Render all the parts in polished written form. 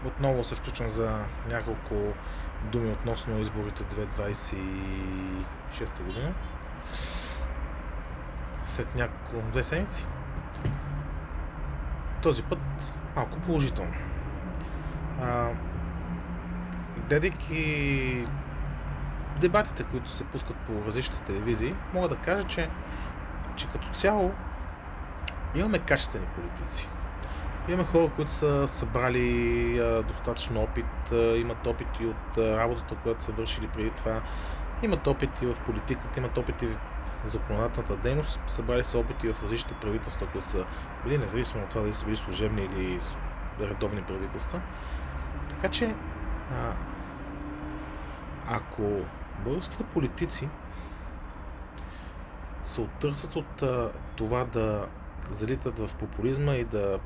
Отново се включвам за няколко думи относно изборите 2026 година. След няколко 2 седмици. Този път малко положително. Гледайки дебатите, които се пускат по различните телевизии, мога да кажа, че като цяло имаме качествени политици. Имаме хора, които са събрали достатъчно опит, имат опити от работата, която са вършили преди това, имат опити в политиката, имат опити в законодателната дейност, събрали са опити в различните правителства, които са били, независимо от това дали са били служебни или редовни правителства. Така че, ако българските политици се оттърсят от това да залитат в популизма и да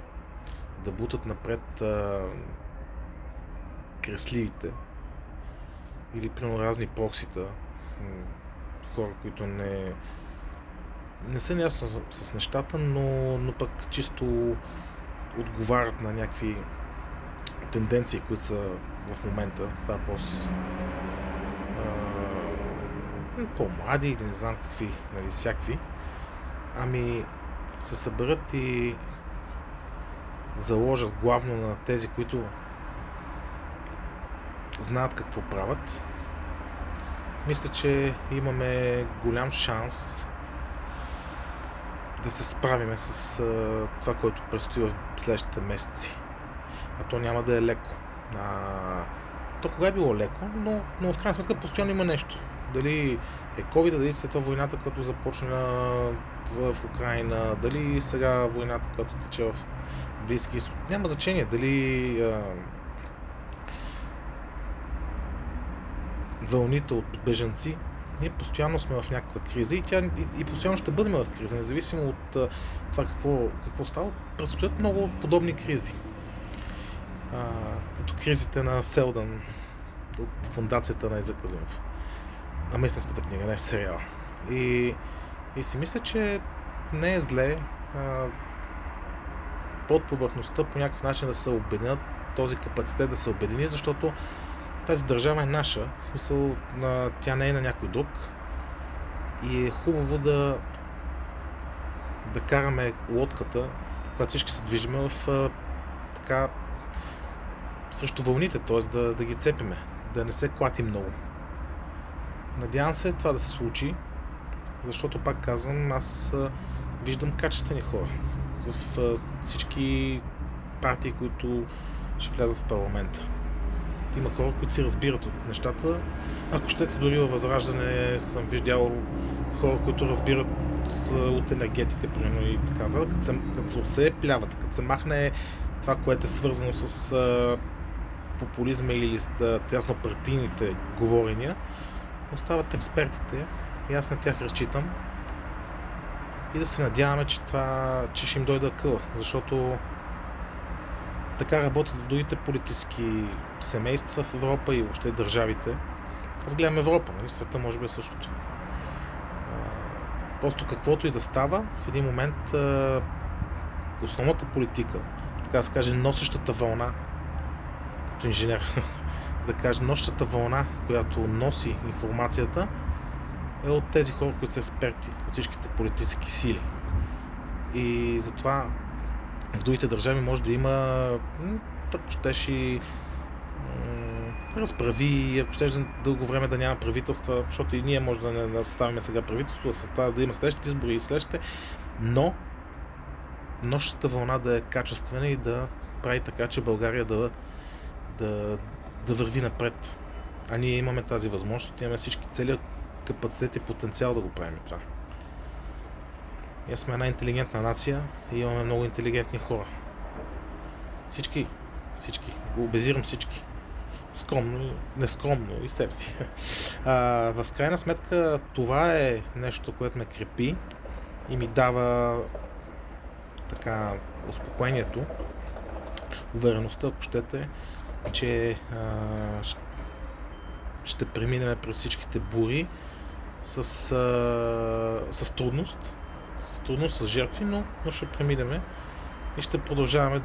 бутат напред кресливите или примерно разни проксита, хора, които не са наясно с нещата, но пък чисто отговарят на някакви тенденции, които са в момента. Става по-млади или не знам какви, нали, всякакви. Се съберат и заложат главно на тези, които знаят какво правят. Мисля, че имаме голям шанс да се справиме с това, което предстои в следващите месеци. А то няма да е леко. То кога е било леко, но в крайна сметка постоянно има нещо. Дали е COVID, дали след това войната, като започна в Украйна, дали сега войната, която тече в Близки изток. Няма значение дали вълните от бежанци. Ние постоянно сме в някаква криза и постоянно ще бъдем в криза, независимо от това какво става. Предстоят много подобни кризи. Като кризите на Селдън от фондацията на Изак Азимов. На истинската книга, не в сериала. И си мисля, че не е зле под повърхността по някакъв начин да се обединят, този капацитет да се обедини, защото тази държава е наша, в смисъл тя не е на някой друг и е хубаво да караме лодката, когато всички се движиме в срещу вълните, т.е. да ги цепиме, да не се клати много. Надявам се това да се случи, защото пак казвам, аз виждам качествени хора в всички партии, които ще влязат в парламента. Има хора, които си разбират от нещата. Ако щете, дори във Възраждане съм виждал хора, които разбират от енергетика, примерно и така нататък. Като се отсее плявата, като се махне това, което е свързано с популизма или с тяснопартийните говорения, остават експертите и аз на тях разчитам и да се надяваме, че ще им дойде акъла, защото така работят в другите политически семейства в Европа и въобще държавите. Аз гледам Европа, нали? В света може би е същото. Просто каквото и да става, в един момент основната политика, така да се каже, носещата вълна, като инженер, да кажа, носещата вълна, която носи информацията, е от тези хора, които са експерти, от всичките политически сили. И затова в другите държави може да има ако щеш и разправи, ако щеш дълго време да няма правителства, защото и ние може да не ставаме сега правителство, да има следващите избори и следващите, но нощната вълна да е качествена и да прави така, че България да върви напред. А ние имаме тази възможност, имаме всички целият капацитет и потенциал да го правим това. Ние сме една интелигентна нация и имаме много интелигентни хора. Всички, го обезирам всички. Скромно, нескромно и себе си. В крайна сметка това е нещо, което ме крепи и ми дава така успокоението, увереността, ако щете, че ще преминем през всичките бури с трудност, с жертви, но ще преминем и ще продължаваме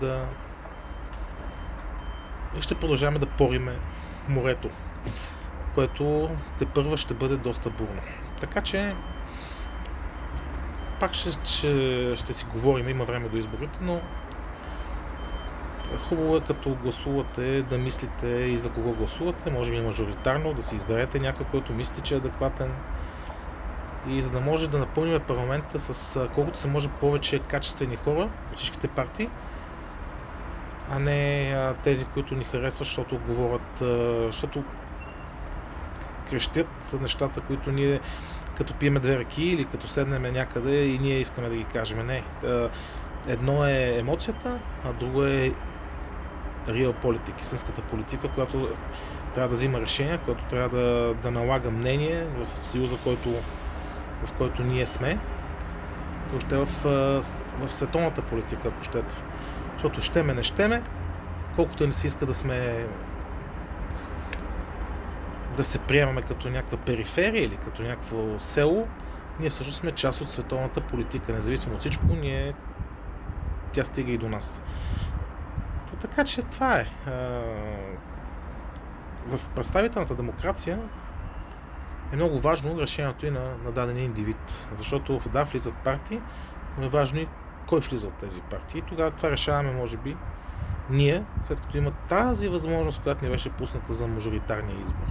и ще продължаваме да пориме морето, което тепърва ще бъде доста бурно. Така че пак ще си говорим, има време до изборите, но хубаво е като гласувате да мислите и за кого гласувате, може би мажоритарно, да си изберете някой, който мислите, че е адекватен, и за да може да напълним парламента с колкото се може повече качествени хора от всичките партии, а не тези, които ни харесват, защото говорят, защото крещят нещата, които ние като пиеме две ръки или като седнем някъде и ние искаме да ги кажем. Не. Едно е емоцията, а друго е реал политик, истинската политика, която трябва да взима решения, която трябва да налага мнение в съюза, в който ние сме, въобще в световната политика, ако щете. Защото щеме, не щеме, колкото не си иска да се приемаме като някаква периферия или като някакво село, ние всъщност сме част от световната политика. Независимо от всичко, тя стига и до нас. Така че това е. В представителната демокрация е много важно решението и на дадения индивид. Защото влизат партии, но е важно и кой влиза от тези партии. И тогава това решаваме, може би, ние, след като има тази възможност, която ни беше пусната за мажоритарния избор.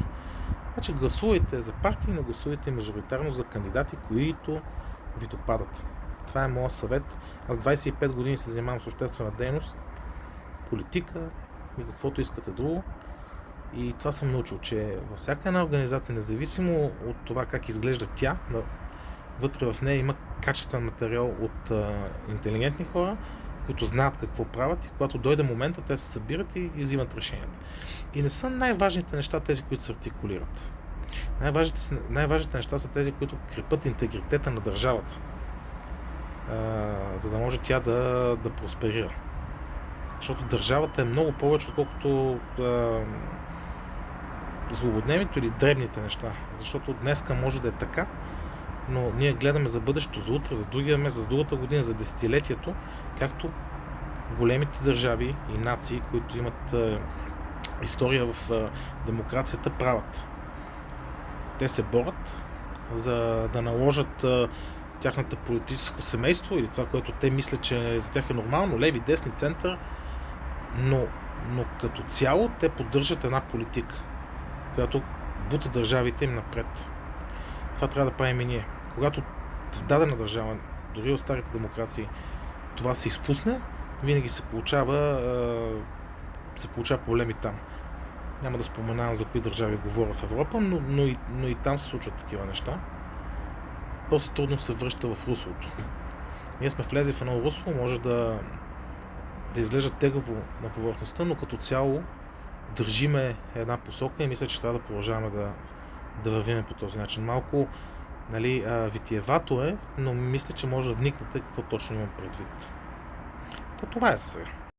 Така че гласувайте за партии, но гласувайте мажоритарно за кандидати, които ви допадат. Това е моят съвет. Аз 25 години се занимавам с обществена дейност, политика и каквото искате друго. И това съм научил, че във всяка една организация, независимо от това как изглежда тя, вътре в нея има качествен материал от интелигентни хора, които знаят какво правят, и когато дойде момента, те се събират и взимат решенията. И не са най-важните неща тези, които се артикулират. Най-важните неща са тези, които крепят интегритета на държавата, за да може тя да просперира. Защото държавата е много повече, отколкото злободневните или дребните неща. Защото днеска може да е така, но ние гледаме за бъдещето, за утре, за другия месец, за другата година, за десетилетието, както големите държави и нации, които имат история в демокрацията, правят. Те се борят за да наложат тяхната политическо семейство или това, което те мислят, че за тях е нормално, леви, десни, център, но като цяло те поддържат една политика, която бута държавите им напред. Това трябва да правим и ние. Когато в дадена държава, дори в старите демокрации, това се изпусне, винаги се получава проблеми там. Няма да споменавам за кои държави говоря в Европа, но и там се случват такива неща. После трудно се връща в руслото. Ние сме влезли в едно русло, може да изглежда тегаво на повърхността, но като цяло държиме една посока и мисля, че трябва да продължаваме да вървим по този начин. Малко витиевато е, но мисля, че може да вникнете какво точно имам предвид. Това е сега.